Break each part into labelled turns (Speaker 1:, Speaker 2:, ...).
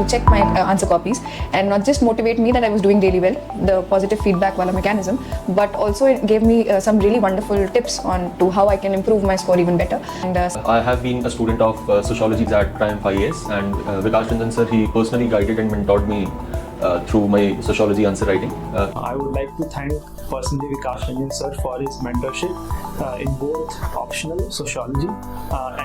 Speaker 1: check my answer copies and not just motivate me that I was doing really well, the positive feedback wala mechanism, but also it gave me some really wonderful tips on to how I can improve my score even better. And
Speaker 2: I have been a student of sociology at Triumph IAS, and Vikas Ranjan sir, he personally guided and mentored me through my sociology answer writing.
Speaker 3: I would like to thank personally Vikas Ranjan sir for his mentorship in both optional sociology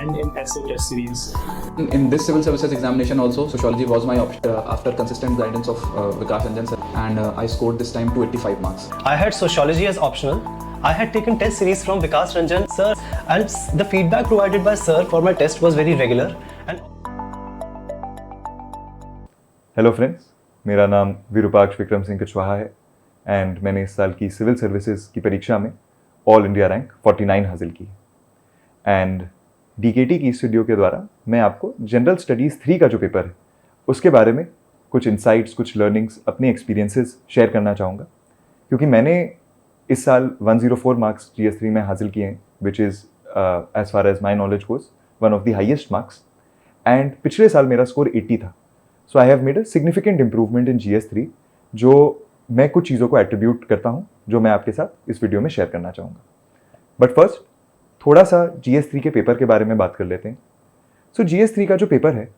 Speaker 3: and in essay test series.
Speaker 4: In this civil services examination also, sociology was my option after consistent guidance of Vikas Ranjan sir, and I scored this time 285 marks.
Speaker 5: I had sociology as optional. I had taken test series from Vikas Ranjan sir, and the feedback provided by sir for my test was very regular. And
Speaker 6: hello friends, मेरा नाम विरूपाक्ष विक्रम सिंह कुशवाहा है and मैंने इस साल की civil services की परीक्षा में ऑल इंडिया रैंक 49 हासिल की एंड डीकेटी की इस वीडियो के द्वारा मैं आपको जनरल स्टडीज़ 3 का जो पेपर है उसके बारे में कुछ इंसाइट्स, कुछ लर्निंग्स, अपने एक्सपीरियंसेस शेयर करना चाहूँगा, क्योंकि मैंने इस साल 104 मार्क्स GS3 में हासिल किए हैं, which is as far as my knowledge goes one of the highest marks, and पिछले साल मेरा स्कोर 80 था. So I have made a significant improvement in GS3, जो मैं कुछ चीज़ों को एट्रीब्यूट करता हूँ जो मैं आपके साथ इस वीडियो में शेयर करना चाहूँगा. बट फर्स्ट थोड़ा सा GS3 के पेपर के बारे में बात कर लेते हैं. सो GS3 का जो पेपर है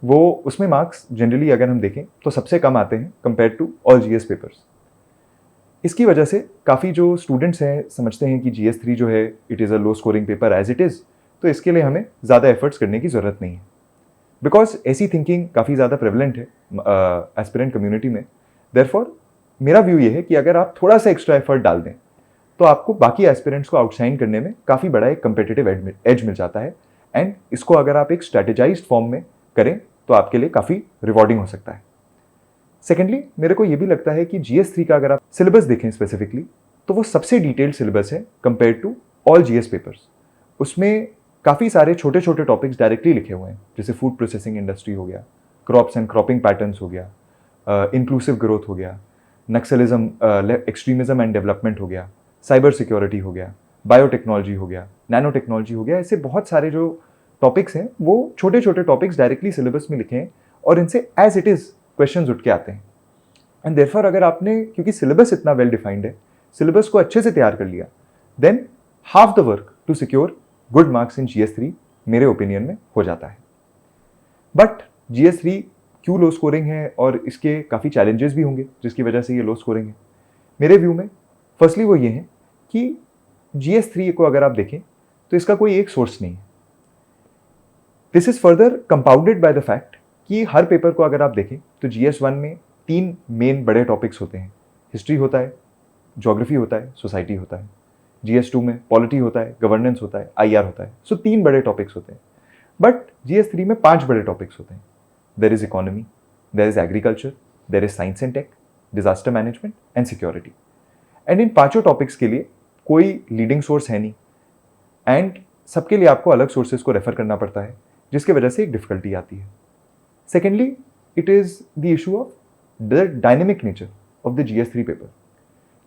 Speaker 6: वो उसमें मार्क्स जनरली अगर हम देखें तो सबसे कम आते हैं compare to all GS papers. इसकी वजह से काफ़ी जो स्टूडेंट्स हैं समझते हैं कि GS3 जो है it is a low scoring paper as it is, तो इसके लिए हमें ज़्यादा एफर्ट्स करने की ज़रूरत नहीं है. बिकॉज ऐसी थिंकिंग काफ़ी ज़्यादा प्रेवलेंट है एस्पिरेंट कम्युनिटी में. देयरफॉर मेरा व्यू ये है कि अगर आप थोड़ा सा एक्स्ट्रा एफर्ट डाल दें तो आपको बाकी एस्पिरेंट्स को आउटशाइन करने में काफ़ी बड़ा एक कम्पिटिटिव एज मिल जाता है, एंड इसको अगर आप एक स्ट्रैटेजाइज्ड फॉर्म में करें तो आपके लिए काफ़ी रिवॉर्डिंग हो सकता है. सेकेंडली, मेरे को ये भी लगता है कि GS3 का अगर आप सिलेबस देखें स्पेसिफिकली तो वो सबसे डिटेल्ड सिलेबस है compare to all GS papers. उसमें काफ़ी सारे छोटे छोटे टॉपिक्स डायरेक्टली लिखे हुए हैं, जैसे फूड प्रोसेसिंग इंडस्ट्री हो गया, क्रॉप्स एंड क्रॉपिंग पैटर्न्स हो गया, इंक्लूसिव ग्रोथ हो गया, नक्सलिज्म, एक्सट्रीमिज्म एंड डेवलपमेंट हो गया, साइबर सिक्योरिटी हो गया, बायोटेक्नोलॉजी हो गया, नैनो टेक्नोलॉजी हो गया. ऐसे बहुत सारे जो टॉपिक्स हैं वो छोटे छोटे टॉपिक्स डायरेक्टली सिलेबस में लिखे हैं और इनसे एज इट इज़ क्वेश्चंस उठ के आते हैं. एंड देयरफॉर अगर आपने, क्योंकि सिलेबस इतना वेल डिफाइंड है, सिलेबस को अच्छे से तैयार कर लिया, then half the work to secure good marks in GS3 मेरे ओपिनियन में हो जाता है. बट GS3 क्यों लो स्कोरिंग है और इसके काफ़ी चैलेंजेस भी होंगे जिसकी वजह से ये लो स्कोरिंग है. मेरे व्यू में फर्स्टली वो ये है कि GS3 को अगर आप देखें तो इसका कोई एक सोर्स नहीं है. This is further compounded by the fact कि हर पेपर को अगर आप देखें तो GS1 में 3 मेन बड़े टॉपिक्स होते हैं. हिस्ट्री होता है, ज्योग्राफी होता है, सोसाइटी होता है. GS2 में पॉलिटी होता है, गवर्नेंस होता है, IR होता है. सो 3 बड़े टॉपिक्स होते हैं. बट GS3 में 5 बड़े टॉपिक्स होते हैं. There is economy, there is agriculture, there is science and tech, disaster management and security. And in पांचों टॉपिक्स के लिए कोई लीडिंग सोर्स है नहीं, एंड सबके लिए आपको अलग सोर्सेज को रेफर करना पड़ता है, जिसकी वजह से एक डिफिकल्टी आती है. Secondly, it is the issue of the dynamic nature of the GS3 paper.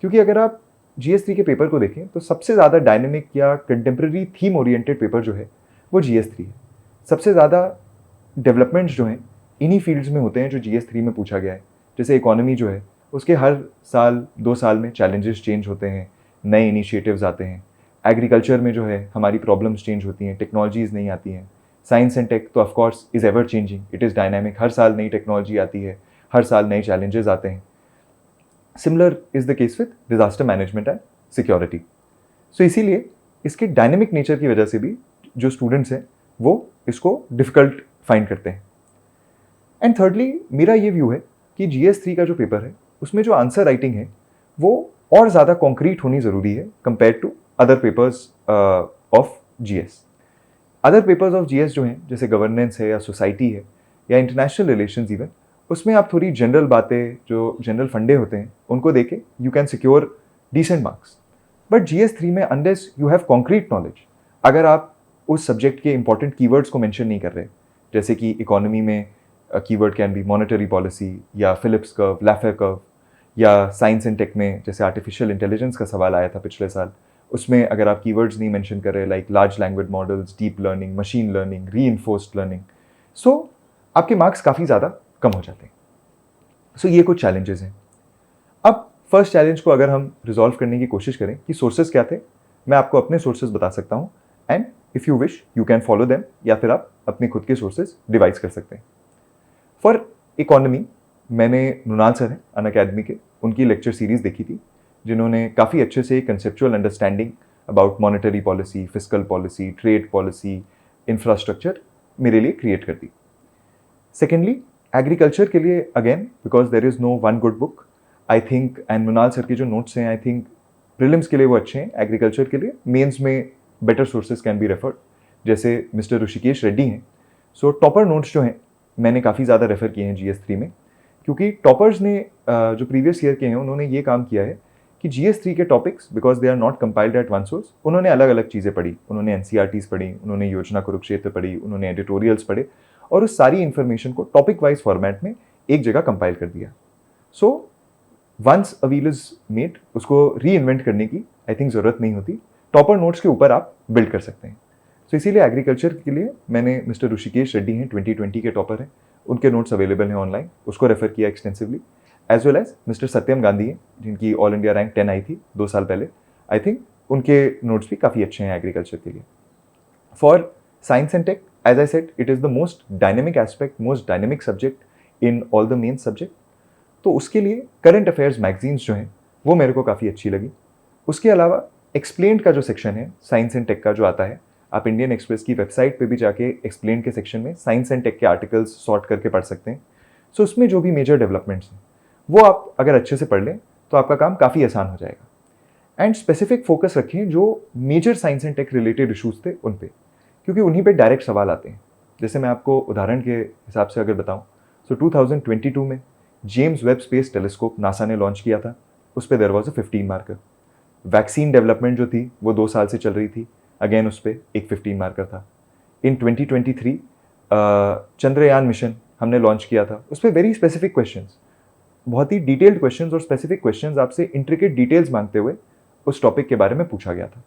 Speaker 6: क्योंकि अगर आप GS3 के पेपर को देखें तो सबसे ज़्यादा डायनेमिक या कंटेम्प्रेरी थीम ओरिएंटेड पेपर जो है वो GS3 है. सबसे ज़्यादा डेवलपमेंट्स जो हैं इन्हीं फील्ड्स में होते हैं जो GS3 में पूछा गया है. जैसे इकोनॉमी जो है उसके हर साल 2 साल में चैलेंजेस चेंज होते हैं, नए इनिशिएटिव्स आते हैं. एग्रीकल्चर में जो है हमारी प्रॉब्लम्स चेंज होती हैं, टेक्नोलॉजीज़ नहीं आती हैं. साइंस एंड टेक तो of course is ever changing, it is dynamic. हर साल नई टेक्नोलॉजी आती है, हर साल नए चैलेंजेस आते हैं. Similar is the case with disaster management and security. So इसीलिए इसके डायनेमिक नेचर की वजह से भी जो स्टूडेंट्स हैं वो इसको डिफ़िकल्ट फाइंड करते हैं. एंड थर्डली, मेरा ये व्यू है कि GS3 का जो पेपर है उसमें जो आंसर राइटिंग है वो और ज़्यादा कॉन्क्रीट होनी ज़रूरी है compare to other papers of GS. Other papers of GS जो हैं, जैसे गवर्नेंस है या सोसाइटी है या इंटरनेशनल रिलेशंस इवन, उसमें आप थोड़ी जनरल बातें, जो जनरल फंडे होते हैं उनको देके you can secure decent marks. But GS3 में unless you have concrete knowledge, अगर आप उस सब्जेक्ट के इंपॉर्टेंट कीवर्ड्स को मेंशन नहीं कर रहे, जैसे कि इकोनॉमी में keyword can be monetary policy या फिलिप्स कर्व, लैफर कर्व, या साइंस एंड टेक में जैसे आर्टिफिशियल इंटेलिजेंस का सवाल आया था पिछले साल, उसमें अगर आप कीवर्ड्स नहीं मेंशन कर रहे like large language models, deep learning, machine learning, reinforced learning, so आपके मार्क्स काफ़ी ज़्यादा कम हो जाते हैं। सो ये कुछ चैलेंजेस हैं। अब फर्स्ट चैलेंज को अगर हम रिजॉल्व करने की कोशिश करें कि सोर्सेज क्या थे, मैं आपको अपने सोर्सेज बता सकता हूँ and if you wish you can follow them, या फिर आप अपने खुद के सोर्सेज डिवाइस कर सकते हैं। फॉर इकोनॉमी मैंने मृणाल सर हैं अनअकैडमी के, उनकी लेक्चर सीरीज़ देखी थी जिन्होंने काफ़ी अच्छे से conceptual understanding about monetary policy, fiscal policy, trade policy, infrastructure मेरे लिए क्रिएट कर दी। सेकेंडली एग्रीकल्चर के लिए again because there is no one good book I think, and Mrinal sir के जो नोट्स हैं आई थिंक प्रीलिम्स के लिए वो अच्छे हैं, एग्रीकल्चर के लिए मेंस में better sources can be referred, जैसे मिस्टर ऋषिकेश रेड्डी हैं। सो टॉपर नोट्स जो हैं मैंने काफ़ी ज़्यादा रेफर किए हैं GS3 में, क्योंकि टॉपर्स ने जो प्रीवियस ईयर के हैं उन्होंने ये काम किया है कि GS3 के topics because they are not compiled at one source, उन्होंने अलग अलग चीज़ें पढ़ी, उन्होंने NCERTs पढ़ी, उन्होंने योजना कुरुक्षेत्र पढ़ी, उन्होंने एडिटोरियल्स पढ़े और उस सारी इन्फॉर्मेशन को टॉपिक वाइज फॉर्मेट में एक जगह कंपाइल कर दिया। So once a wheel is made, उसको री इन्वेंट करने की आई थिंक ज़रूरत नहीं होती, टॉपर नोट्स के ऊपर आप बिल्ड कर सकते हैं। सो इसीलिए एग्रीकल्चर के लिए मैंने मिस्टर ऋषिकेश रेड्डी हैं, 2020 के टॉपर हैं, उनके नोट्स अवेलेबल हैं ऑनलाइन, उसको रेफर किया extensively, as well as mister Satyam Gandhi हैं जिनकी ऑल इंडिया रैंक 10 आई थी 2 साल पहले, आई थिंक उनके नोट्स भी काफ़ी अच्छे हैं एग्रीकल्चर के लिए। For science and tech as I said it is the most dynamic aspect, most dynamic subject in all the main subject, तो उसके लिए करंट अफेयर्स मैगजीन्स जो हैं वो मेरे को काफ़ी अच्छी लगी। उसके अलावा एक्सप्लेन्ड का जो सेक्शन है साइंस एंड टेक का जो आता है, आप इंडियन एक्सप्रेस की वेबसाइट पे भी जाके एक्सप्लेन्ड के सेक्शन में साइंस एंड टेक के आर्टिकल्स सॉर्ट करके पढ़ सकते हैं। सो उसमें जो भी मेजर डेवलपमेंट्स हैं वो आप अगर अच्छे से पढ़ लें तो आपका काम काफ़ी आसान हो जाएगा। एंड स्पेसिफिक फोकस रखें जो major science and tech related issues थे उन पे, क्योंकि उन्हीं पे डायरेक्ट सवाल आते हैं। जैसे मैं आपको उदाहरण के हिसाब से अगर बताऊं, सो 2022 में James Webb space telescope NASA ने लॉन्च किया था, उस पर there was a 15 marker. Vaccine development जो थी वो 2 साल से चल रही थी, अगेन उस पर एक 15 मार्कर था। इन 2023 चंद्रयान मिशन हमने लॉन्च किया था, उस पर वेरी स्पेसिफिक क्वेश्चंस, बहुत ही डिटेल्ड क्वेश्चंस और स्पेसिफिक क्वेश्चंस आपसे इंट्रिकेट डिटेल्स मांगते हुए उस टॉपिक के बारे में पूछा गया था।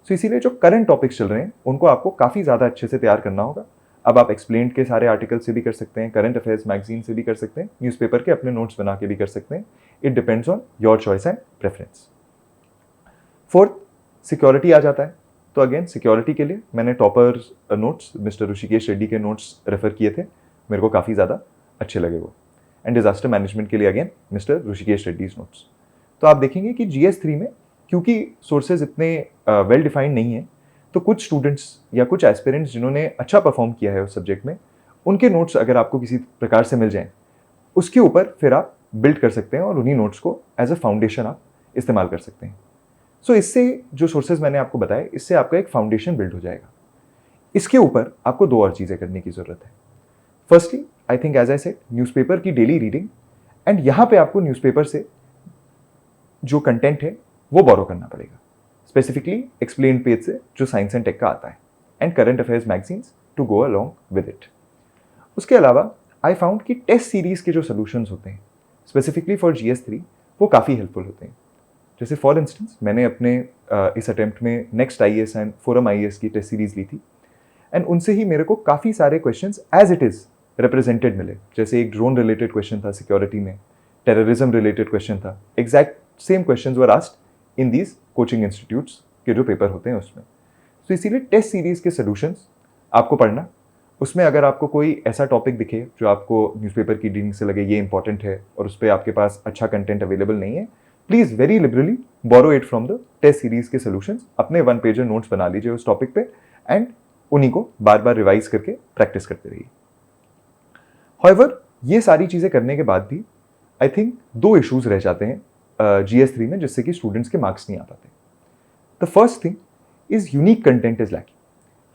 Speaker 6: सो इसीलिए जो करंट टॉपिक्स चल रहे हैं उनको आपको काफ़ी ज़्यादा अच्छे से तैयार करना होगा। अब आप एक्सप्लेन्ड के सारे आर्टिकल से भी कर सकते हैं, करंट अफेयर्स मैगजीन से भी कर सकते हैं, न्यूज़पेपर के अपने नोट्स बना के भी कर सकते हैं। It depends on your choice and preference. Fourth, security आ जाता है, तो अगेन सिक्योरिटी के लिए मैंने topper notes mister Rishikesh Reddy के नोट्स रेफर किए थे, मेरे को काफ़ी ज़्यादा अच्छे लगे वो। एंड डिजास्टर मैनेजमेंट के लिए again mister Rishikesh Reddy's notes. तो आप देखेंगे कि GS3 में क्योंकि सोर्सेज इतने वेल डिफाइंड नहीं हैं, तो कुछ स्टूडेंट्स या कुछ एस्पिरेंट्स जिन्होंने अच्छा परफॉर्म किया है उस सब्जेक्ट में, उनके नोट्स अगर आपको किसी प्रकार से मिल जाएं, उसके ऊपर फिर आप बिल्ड कर सकते हैं और उन्हीं नोट्स को एज अ फाउंडेशन आप इस्तेमाल कर सकते हैं। सो इससे जो सोर्सेज मैंने आपको बताए, इससे आपका एक फाउंडेशन बिल्ड हो जाएगा। इसके ऊपर आपको 2 और चीज़ें करने की ज़रूरत है। Firstly I think as I said newspaper की डेली रीडिंग, एंड यहाँ पे आपको न्यूज़पेपर से जो कंटेंट है वो बोरो करना पड़ेगा, स्पेसिफिकली एक्सप्लेन पेज से जो साइंस एंड टेक का आता है, and current affairs magazines to go along with it. उसके अलावा आई फाउंड कि टेस्ट सीरीज़ के जो सोल्यूशंस होते हैं स्पेसिफिकली फॉर GS3 वो काफ़ी हेल्पफुल होते हैं। जैसे फॉर इंस्टेंस मैंने अपने इस अटेम्प्ट में next IAS and forum IAS की टेस्ट सीरीज़ ली थी, एंड उनसे ही मेरे को काफ़ी सारे questions as it is represented मिले। जैसे एक ड्रोन रिलेटेड क्वेश्चन था सिक्योरिटी में, टेररिज्म रिलेटेड क्वेश्चन था, exact same questions were asked in these coaching institutes के जो पेपर होते हैं उसमें। तो इसीलिए टेस्ट सीरीज़ के सोल्यूशंस आपको पढ़ना, उसमें अगर आपको कोई ऐसा टॉपिक दिखे जो आपको न्यूज़पेपर की रीडिंग से लगे ये इंपॉर्टेंट है और उस पर आपके पास अच्छा कंटेंट अवेलेबल नहीं है, please very liberally borrow it from the test series के सोल्यूशंस, अपने 1 पेजर नोट्स बना लीजिए उस टॉपिक पे, एंड उन्हीं को बार बार रिवाइज करके प्रैक्टिस करते रहिए। हाउएवर ये सारी चीज़ें करने के बाद भी आई थिंक 2 इश्यूज रह जाते हैं GS3 में जिससे कि स्टूडेंट्स के मार्क्स नहीं आ पाते। The first thing is unique content is lacking,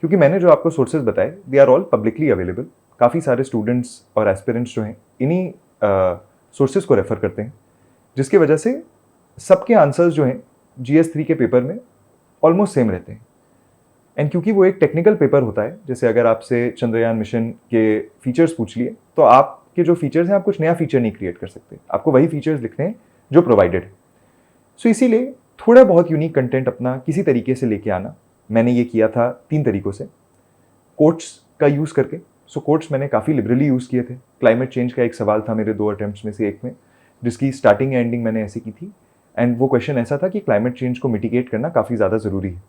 Speaker 6: क्योंकि मैंने जो आपको सोर्सेज बताए they are all publicly available. काफ़ी सारे स्टूडेंट्स और एस्पिरेंट्स जो हैं इन्हीं सोर्सेज को रेफर करते हैं, जिसकी वजह से सबके आंसर्स जो हैं GS3 के पेपर में ऑलमोस्ट सेम रहते हैं। एंड क्योंकि वो एक टेक्निकल पेपर होता है, जैसे अगर आपसे चंद्रयान मिशन के फीचर्स पूछ लिए तो आपके जो फीचर्स हैं आप कुछ नया फीचर नहीं क्रिएट कर सकते, आपको वही फीचर्स लिखने हैं जो प्रोवाइडेड है। सो इसीलिए थोड़ा बहुत यूनिक कंटेंट अपना किसी तरीके से लेके आना, मैंने ये किया था 3 तरीकों से। कोट्स का यूज़ करके, सो कोट्स मैंने काफ़ी लिबरली यूज़ किए थे। क्लाइमेट चेंज का एक सवाल था मेरे 2 अटेम्प्ट्स में से एक में, जिसकी स्टार्टिंग एंडिंग मैंने ऐसे की थी, एंड वो क्वेश्चन ऐसा था कि क्लाइमेट चेंज को मिटिगेट करना काफ़ी ज़्यादा ज़रूरी है।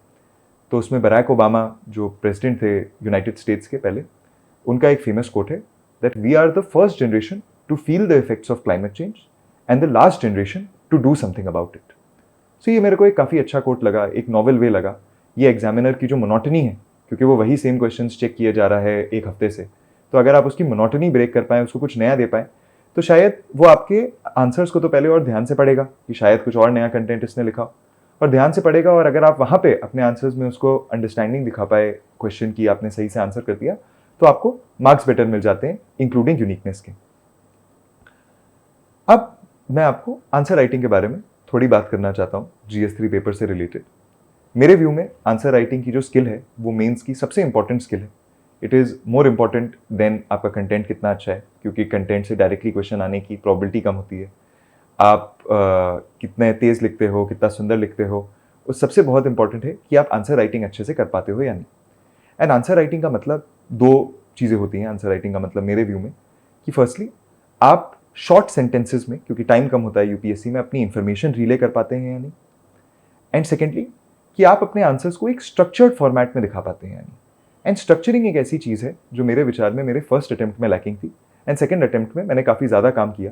Speaker 6: तो उसमें बराक ओबामा जो प्रेसिडेंट थे यूनाइटेड स्टेट्स के पहले, उनका एक फेमस कोट है that we are the first generation to feel the effects of climate change and the last generation to do something about it. So ये मेरे को एक काफ़ी अच्छा कोट लगा, एक नॉवल वे लगा। ये एग्जामिनर की जो मोनोटनी है, क्योंकि वो वही सेम क्वेश्चंस चेक किया जा रहा है एक हफ्ते से, तो अगर आप उसकी मोनोटनी ब्रेक कर पाएँ, उसको कुछ नया दे पाएँ, तो शायद वो आपके आंसर्स को तो पहले और ध्यान से पढ़ेगा कि शायद कुछ और नया कंटेंट इसने लिखा हो, और ध्यान से पढ़ेगा, और अगर आप वहाँ पे अपने आंसर्स में उसको अंडरस्टैंडिंग दिखा पाए क्वेश्चन की, आपने सही से आंसर कर दिया, तो आपको मार्क्स बेटर मिल जाते हैं, इंक्लूडिंग यूनिकनेस के। अब मैं आपको आंसर राइटिंग के बारे में थोड़ी बात करना चाहता हूँ, GS3 पेपर से रिलेटेड। मेरे व्यू में आंसर राइटिंग की जो स्किल है वो मेंस की सबसे इंपॉर्टेंट स्किल है। It is more important than आपका कंटेंट कितना अच्छा है, क्योंकि कंटेंट से डायरेक्टली क्वेश्चन आने की प्रोबेबिलिटी कम होती है। आप कितने तेज़ लिखते हो, कितना सुंदर लिखते हो, उस सबसे बहुत इंपॉर्टेंट है कि आप आंसर राइटिंग अच्छे से कर पाते हो या नहीं। एंड आंसर राइटिंग का मतलब 2 चीज़ें होती हैं। आंसर राइटिंग का मतलब मेरे व्यू में कि फर्स्टली आप शॉर्ट सेंटेंसेस में, क्योंकि टाइम कम होता है यूपीएससी में, अपनी इंफॉर्मेशन रिले कर पाते हैं या नहीं। एंड सेकेंडली कि आप अपने आंसर्स को एक स्ट्रक्चर्ड फॉर्मेट में दिखा पाते हैं या नहीं। एंड स्ट्रक्चरिंग एक ऐसी चीज़ है जो मेरे विचार में मेरे फर्स्ट अटेम्प्ट में लैकिंग थी, एंड सेकेंड अटेम्प्ट में मैंने काफ़ी ज़्यादा काम किया।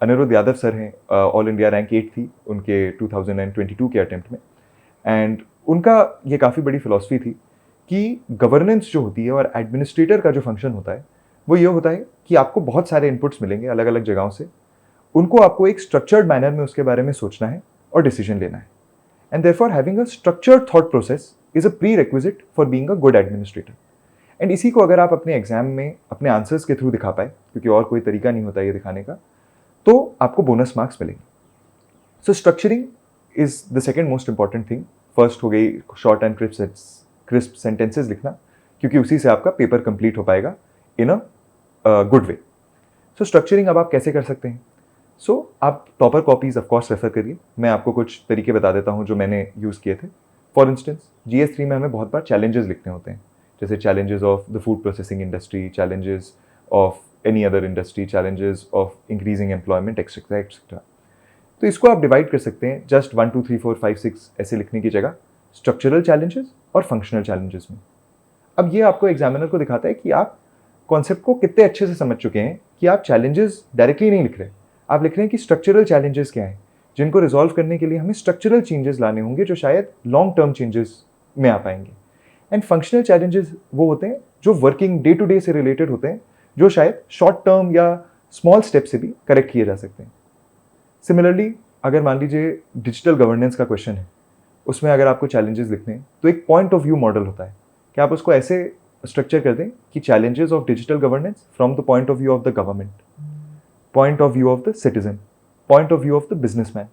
Speaker 6: अनिरुद्ध यादव सर हैं, ऑल इंडिया रैंक 8 थी उनके 2022 के अटेम्प्ट में, एंड उनका ये काफ़ी बड़ी फिलॉसफी थी कि गवर्नेंस जो होती है और एडमिनिस्ट्रेटर का जो फंक्शन होता है वो ये होता है कि आपको बहुत सारे इनपुट्स मिलेंगे अलग अलग जगहों से, उनको आपको एक स्ट्रक्चर्ड मैनर में उसके बारे में सोचना है और डिसीजन लेना है। And therefore having a structured thought process is a pre requisite for being a good administrator. And इसी को अगर आप अपने एग्जाम में अपने आंसर्स के थ्रू दिखा पाए, क्योंकि और कोई तरीका नहीं होता ये दिखाने का, तो आपको बोनस मार्क्स मिलेंगे। So structuring is the second most important thing. First हो गई शॉर्ट एंड क्रिस्प सेंटेंसेस लिखना, क्योंकि उसी से आपका पेपर कंप्लीट हो पाएगा इन a good way. So structuring अब आप कैसे कर सकते हैं? सो आप टॉपर कॉपीज ऑफकोर्स रेफर करिए। मैं आपको कुछ तरीके बता देता हूँ जो मैंने यूज़ किए थे। फॉर इंस्टेंस GS3 में हमें बहुत बार चैलेंजेस लिखने होते हैं, जैसे challenges of the food processing industry, challenges of any other industry, challenges of increasing employment etcetera etcetera. तो इसको आप डिवाइड कर सकते हैं जस्ट 1 2 3 4 5 6 ऐसे लिखने की जगह स्ट्रक्चरल चैलेंजेस और फंक्शनल चैलेंजेस में। अब ये आपको एग्जामिनर को दिखाता है कि आप कॉन्सेप्ट को कितने अच्छे से समझ चुके हैं कि आप चैलेंजेस डायरेक्टली नहीं लिख रहे, आप लिख रहे हैं कि स्ट्रक्चरल चैलेंजेस क्या हैं, जिनको रिजॉल्व करने के लिए हमें स्ट्रक्चरल चेंजेस लाने होंगे जो शायद लॉन्ग टर्म चेंजेस में आ पाएंगे। एंड फंक्शनल चैलेंजेस वो होते हैं जो वर्किंग डे टू डे से रिलेटेड होते हैं, जो शायद शॉर्ट टर्म या स्मॉल स्टेप से भी करेक्ट किए जा सकते हैं। सिमिलरली अगर मान लीजिए डिजिटल गवर्नेंस का क्वेश्चन है, उसमें अगर आपको चैलेंजेस लिखने हैं तो एक पॉइंट ऑफ व्यू मॉडल होता है कि आप उसको ऐसे स्ट्रक्चर कर दें कि challenges of digital governance from the point of view of the government, point of view of the citizen, point of view of the businessman.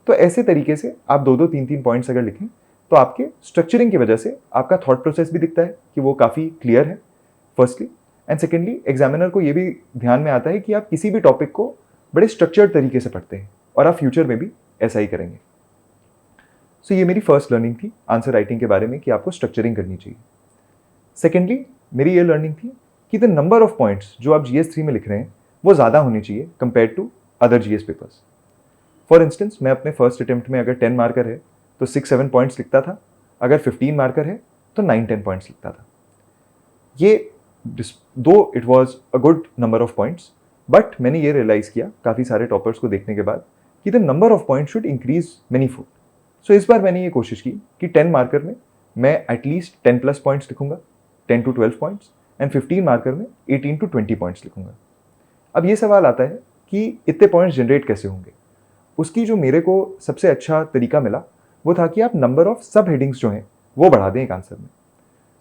Speaker 6: तो ऐसे तरीके से आप 2 3 3 पॉइंट्स अगर लिखें तो आपके स्ट्रक्चरिंग की वजह से आपका थॉट प्रोसेस भी दिखता है कि वो काफ़ी क्लियर है फर्स्टली, एंड सेकेंडली एग्जामिनर को ये भी ध्यान में आता है कि आप किसी भी टॉपिक को बड़े स्ट्रक्चर्ड तरीके से पढ़ते हैं और आप फ्यूचर में भी ऐसा ही करेंगे। सो ये मेरी फर्स्ट लर्निंग थी आंसर राइटिंग के बारे में कि आपको स्ट्रक्चरिंग करनी चाहिए। सेकेंडली मेरी ये लर्निंग थी कि द नंबर ऑफ पॉइंट्स जो आप GS3 में लिख रहे हैं वो ज़्यादा होनी चाहिए compare to other GS papers. For instance मैं अपने फर्स्ट अटेम्प्ट में अगर 10 मार्कर है तो 6-7 पॉइंट्स लिखता था, अगर 15 मार्कर है तो 9-10 पॉइंट्स लिखता था। ये दो it was a good number of points, but मैंने ये रियलाइज़ किया काफ़ी सारे टॉपर्स को देखने के बाद कि the number of points should increase manifold. So इस बार मैंने ये कोशिश की कि 10 मार्कर में मैं एटलीस्ट 10+ पॉइंट्स लिखूंगा, 10 to 12 पॉइंट्स, एंड 15 मार्कर में 18 to 20 पॉइंट्स लिखूंगा। अब ये सवाल आता है कि इतने पॉइंट्स जनरेट कैसे होंगे। उसकी जो मेरे को सबसे अच्छा तरीका मिला वो था कि आप नंबर ऑफ सब हेडिंग्स जो हैं वो बढ़ा दें एक आंसर में।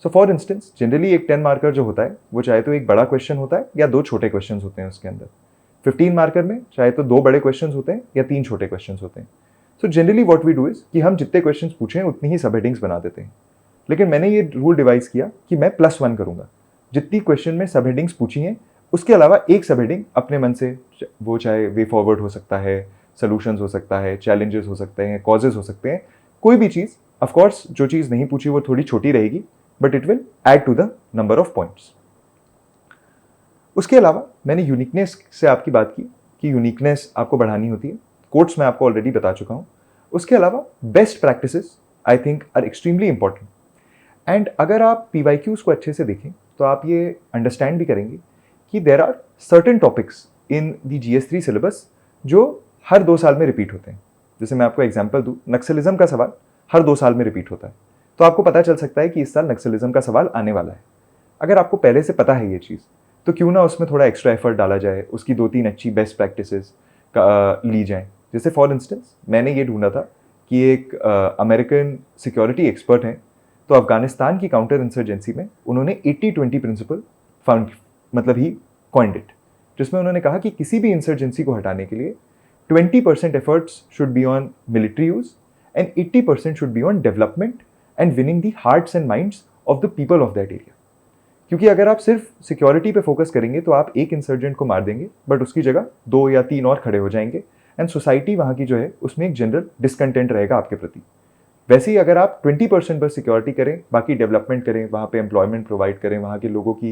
Speaker 6: सो फॉर इंस्टेंस जनरली एक 10 मार्कर जो होता है वो चाहे तो एक बड़ा क्वेश्चन होता है या 2 छोटे क्वेश्चन होते हैं उसके अंदर। 15 मार्कर में चाहे तो 2 बड़े क्वेश्चन होते हैं या 3 छोटे क्वेश्चन होते हैं। So generally what we do is कि हम जितने क्वेश्चन पूछें उतनी ही सब हेडिंग्स बना देते हैं। लेकिन मैंने ये रूल डिवाइस किया कि मैं +1 करूंगा, जितनी क्वेश्चन में सब हेडिंग्स पूछी हैं उसके अलावा एक सब हेडिंग अपने मन से, वो चाहे वे फॉरवर्ड हो सकता है, सॉल्यूशंस हो सकता है, चैलेंजेस हो सकते हैं, कॉजेज हो सकते हैं, कोई भी चीज़। ऑफकोर्स जो चीज़ नहीं पूछी वो थोड़ी छोटी रहेगी, but it will add to the number of points. उसके अलावा मैंने यूनिकनेस से आपकी बात की कि यूनिकनेस आपको बढ़ानी होती है, कोट्स मैं आपको ऑलरेडी बता चुका हूँ। उसके अलावा best practices I think are extremely important. And अगर आप PYQs को अच्छे से देखें तो आप ये अंडरस्टैंड भी करेंगे कि there are certain topics in the GS3 syllabus जो हर 2 साल में रिपीट होते हैं। जैसे मैं आपको एग्जांपल दूं, नक्सलिज्म का सवाल हर 2 साल में रिपीट होता है, तो आपको पता चल सकता है कि इस साल नक्सलिज्म का सवाल आने वाला है। अगर आपको पहले से पता है ये चीज़, तो क्यों ना उसमें थोड़ा एक्स्ट्रा एफर्ट डाला जाए, उसकी 2-3 अच्छी बेस्ट प्रैक्टिसेस ली जाएँ। जैसे फॉर इंस्टेंस मैंने ये ढूंढा था कि एक अमेरिकन सिक्योरिटी एक्सपर्ट हैं, तो अफगानिस्तान की काउंटर इंसर्जेंसी में उन्होंने 80-20 प्रिंसिपल फाउंड, मतलब ही कॉइंड इट, जिसमें उन्होंने कहा कि किसी भी इंसर्जेंसी को हटाने के लिए 20% efforts should be on military use and 80% should be on development and winning the hearts and minds of the people of that area. क्योंकि अगर आप सिर्फ सिक्योरिटी पे फोकस करेंगे तो आप एक इंसर्जेंट को मार देंगे, बट उसकी जगह 2 या 3 और खड़े हो जाएंगे एंड सोसाइटी वहाँ की जो है उसमें एक जनरल डिसकंटेंट रहेगा आपके प्रति। वैसे ही अगर आप 20% बस सिक्योरिटी करें, बाकी डेवलपमेंट करें, वहाँ पे एम्प्लॉयमेंट प्रोवाइड करें, वहाँ के लोगों की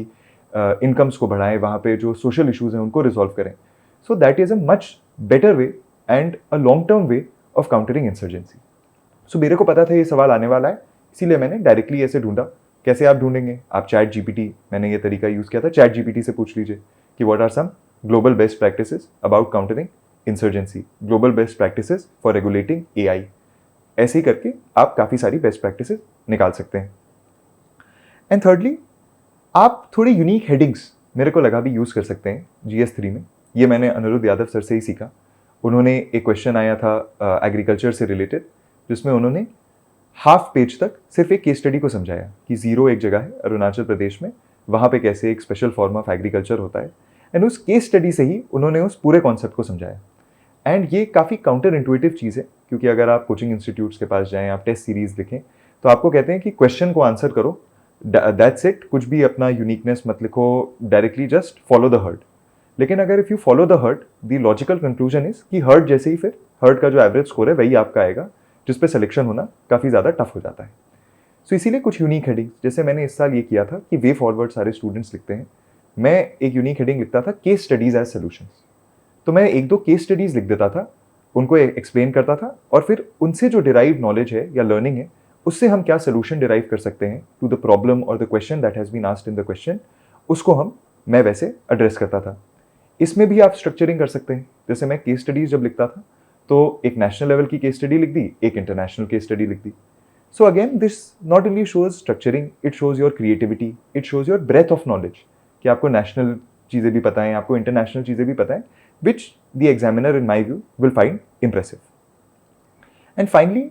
Speaker 6: इनकम्स को बढ़ाएं, वहाँ पे जो सोशल इश्यूज हैं उनको रिजॉल्व करें, so that is a much better way and a long term way of countering insurgency. So मेरे को पता था ये सवाल आने वाला है, इसीलिए मैंने डायरेक्टली ऐसे ढूंढा। कैसे आप ढूंढेंगे? आप ChatGPT, मैंने ये तरीका यूज़ किया था, ChatGPT से पूछ लीजिए कि what are some global best practices about countering insurgency, global best practices for regulating AI। ऐसे ही करके आप काफ़ी सारी बेस्ट प्रैक्टिसेस निकाल सकते हैं। एंड थर्डली, आप थोड़े यूनिक हेडिंग्स मेरे को लगा भी यूज़ कर सकते हैं GS3 में। ये मैंने अनिरुद्ध यादव सर से ही सीखा। उन्होंने एक क्वेश्चन आया था एग्रीकल्चर से रिलेटेड, जिसमें उन्होंने हाफ पेज तक सिर्फ एक केस स्टडी को समझाया कि ज़ीरो एक जगह है अरुणाचल प्रदेश में, वहाँ पे कैसे एक स्पेशल फॉर्म ऑफ एग्रीकल्चर होता है, एंड उस केस स्टडी से ही उन्होंने उस पूरे कॉन्सेप्ट को समझाया। एंड ये काफ़ी काउंटर इंटुइटिव चीज़ है, क्योंकि अगर आप कोचिंग इंस्टीट्यूट्स के पास जाएं, आप टेस्ट सीरीज लिखें, तो आपको कहते हैं कि क्वेश्चन को आंसर करो, दैट्स इट, कुछ भी अपना यूनिकनेस मत लिखो, directly just follow the heard. लेकिन अगर if you follow the heard, the logical conclusion is कि हर्ड जैसे ही फिर हर्ड का जो एवरेज स्कोर है वही आपका आएगा, जिस पे सिलेक्शन होना काफ़ी ज़्यादा टफ हो जाता है। सो इसीलिए कुछ यूनिक हेडिंग, जैसे मैंने इस साल ये किया था कि वे फॉरवर्ड सारे स्टूडेंट्स लिखते हैं, मैं एक यूनिक हेडिंग लिखता था केस स्टडीज एज सोल्यूशंस। तो मैं 1-2 केस स्टडीज लिख देता था, उनको एक्सप्लेन करता था, और फिर उनसे जो डिराइव नॉलेज है या लर्निंग है, उससे हम क्या सोल्यूशन डिराइव कर सकते हैं टू द प्रॉब्लम और the question that has been asked in the question, उसको मैं वैसे एड्रेस करता था। इसमें भी आप स्ट्रक्चरिंग कर सकते हैं। जैसे मैं केस स्टडीज जब लिखता था तो एक नेशनल लेवल की केस स्टडी लिख दी, एक इंटरनेशनल केस स्टडी लिख दी। So again this not only shows structuring, it shows your creativity, it shows your breadth of knowledge, कि आपको नेशनल चीज़ें भी पता हैं, आपको इंटरनेशनल चीज़ें भी पता हैं, which the examiner in my view will find impressive. And finally,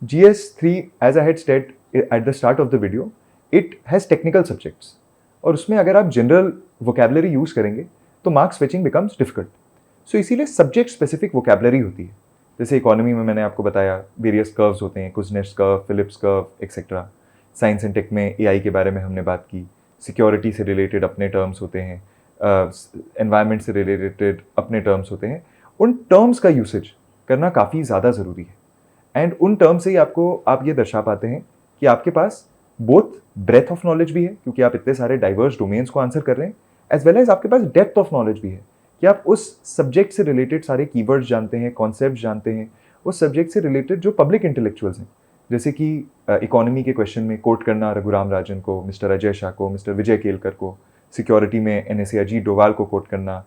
Speaker 6: GS3, as I had said at the start of the video, it has technical subjects. और उसमें अगर आप जनरल वोकेबलरी यूज़ करेंगे तो मार्क्स फेचिंग बिकम्स डिफिकल्ट। सो इसीलिए subject specific vocabulary होती है। जैसे इकोनॉमी में मैंने आपको बताया वेरियस कर्व्स होते हैं, Kuznets curve, Phillips curve, etcetera. Science and tech में AI के बारे में हमने बात की। सिक्योरिटी से रिलेटेड अपने टर्म्स होते हैं, एनवायरनमेंट से रिलेटेड अपने टर्म्स होते हैं। उन टर्म्स का यूसेज करना काफ़ी ज़्यादा ज़रूरी है, एंड उन टर्म्स से ही आप ये दर्शा पाते हैं कि आपके पास बोथ ब्रेथ ऑफ नॉलेज भी है, क्योंकि आप इतने सारे डाइवर्स डोमेन्स को आंसर कर रहे हैं, एज वेल एज आपके पास डेप्थ ऑफ नॉलेज भी है कि आप उस सब्जेक्ट से रिलेटेड सारे कीवर्ड्स जानते हैं, कॉन्सेप्ट जानते हैं, उस सब्जेक्ट से रिलेटेड जो पब्लिक इंटेलेक्चुअल्स हैं। जैसे कि इकोनॉमी के क्वेश्चन में कोट करना रघुराम राजन को, मिस्टर अजय शाह को, मिस्टर विजय केलकर को, सिक्योरिटी में NSA अजीत डोवाल को कोट करना,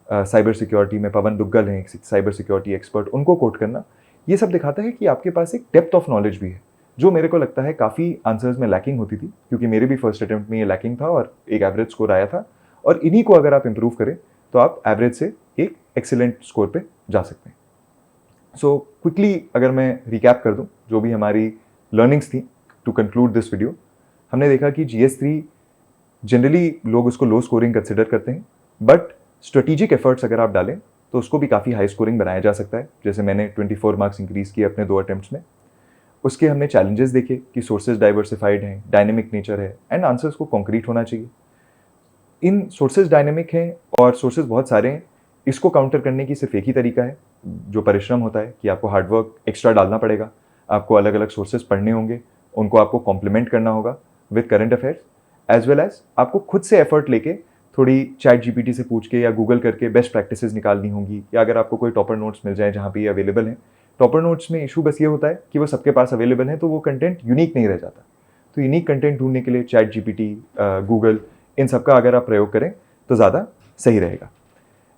Speaker 6: साइबर सिक्योरिटी में पवन दुग्गल हैं साइबर सिक्योरिटी एक्सपर्ट, उनको कोट करना, ये सब दिखाता है कि आपके पास एक डेप्थ ऑफ नॉलेज भी है, जो मेरे को लगता है काफ़ी आंसर्स में लैकिंग होती थी, क्योंकि मेरे भी फर्स्ट अटेम्प्ट में ये लैकिंग था और एक एवरेज स्कोर आया था। और इन्हीं को अगर आप इंप्रूव करें तो आप एवरेज से एक एक्सीलेंट स्कोर पे जा सकते हैं। सो क्विकली अगर मैं रिकैप कर दूं जो भी हमारी लर्निंग्स थी टू कंक्लूड दिस वीडियो, हमने देखा कि GS3 जनरली लोग उसको लो स्कोरिंग कंसिडर करते हैं, बट स्ट्रेटेजिक एफर्ट्स अगर आप डालें तो उसको भी काफ़ी हाई स्कोरिंग बनाया जा सकता है। जैसे मैंने 24 मार्क्स इंक्रीज़ किए अपने 2 अटेम्प्ट्स में। उसके हमने चैलेंजेस देखे कि सोर्सेज डाइवर्सिफाइड हैं, डायनेमिक नेचर है, एंड आंसर्स को कॉन्क्रीट होना चाहिए। इन सोर्सेज डायनेमिक हैं और सोर्सेज बहुत सारे हैं, इसको काउंटर करने की सिर्फ एक ही तरीका है, जो परिश्रम होता है कि आपको हार्डवर्क एक्स्ट्रा डालना पड़ेगा, आपको अलग अलग सोर्सेज पढ़ने होंगे, उनको आपको कॉम्प्लीमेंट करना होगा with current affairs, as well as आपको खुद से एफर्ट लेके थोड़ी चैट जीपीटी से पूछ के या गूगल करके बेस्ट प्रैक्टिसेस निकालनी होंगी, या अगर आपको कोई टॉपर नोट्स मिल जाए जहाँ पे ये अवेलेबल हैं। टॉपर नोट्स में इशू बस ये होता है कि वो सबके पास अवेलेबल है तो वो कंटेंट यूनिक नहीं रह जाता। तो यूनिक कंटेंट ढूंढने के लिए चैट जीपीटी, गूगल, इन सब का अगर आप प्रयोग करें तो ज़्यादा सही रहेगा।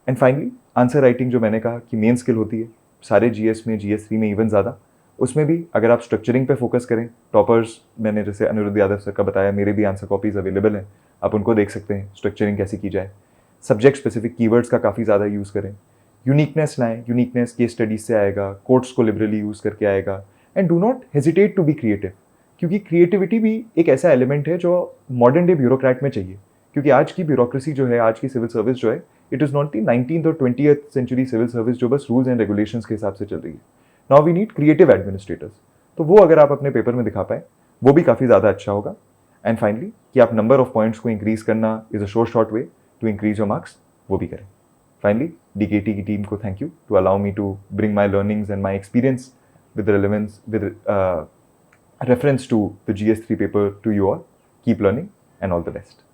Speaker 6: एंड फाइनली आंसर राइटिंग, जो मैंने कहा कि मेन स्किल होती है सारे जीएस में, GS3 में इवन ज़्यादा, उसमें भी अगर आप स्ट्रक्चरिंग पे फोकस करें, टॉपर्स, मैंने जैसे अनिरुद्ध यादव सर का बताया, मेरे भी आंसर कॉपीज़ अवेलेबल हैं, आप उनको देख सकते हैं स्ट्रक्चरिंग कैसे की जाए। सब्जेक्ट स्पेसिफिक कीवर्ड्स का काफ़ी ज़्यादा यूज़ करें, यूनिकनेस लाएं, यूनिकनेस केस स्टडीज से आएगा, कोट्स को लिबरली यूज़ करके आएगा। And do not hesitate to be creative, क्योंकि क्रिएटिविटी भी एक ऐसा एलिमेंट है जो मॉडर्न डे ब्यूरोक्रेट में चाहिए। क्योंकि आज की ब्यूरोक्रेसी जो है, आज की सिविल सर्विस जो है, it is not the 19th और 20th सेंचुरी सिविल सर्विस जो बस रूल्स एंड रेगुलेशंस के हिसाब से चल रही है। Now we need creative administrators. तो वो अगर आप अपने पेपर में दिखा पाए, वो भी काफ़ी ज़्यादा अच्छा होगा। एंड फाइनली कि आप नंबर ऑफ पॉइंट्स को इंक्रीज करना is a short way to increase your marks, वो भी करें। फाइनली DKT की टीम को thank you to allow me to bring my learnings and my experience with relevance, with reference to the GS3 paper to you all. Keep learning and all the best.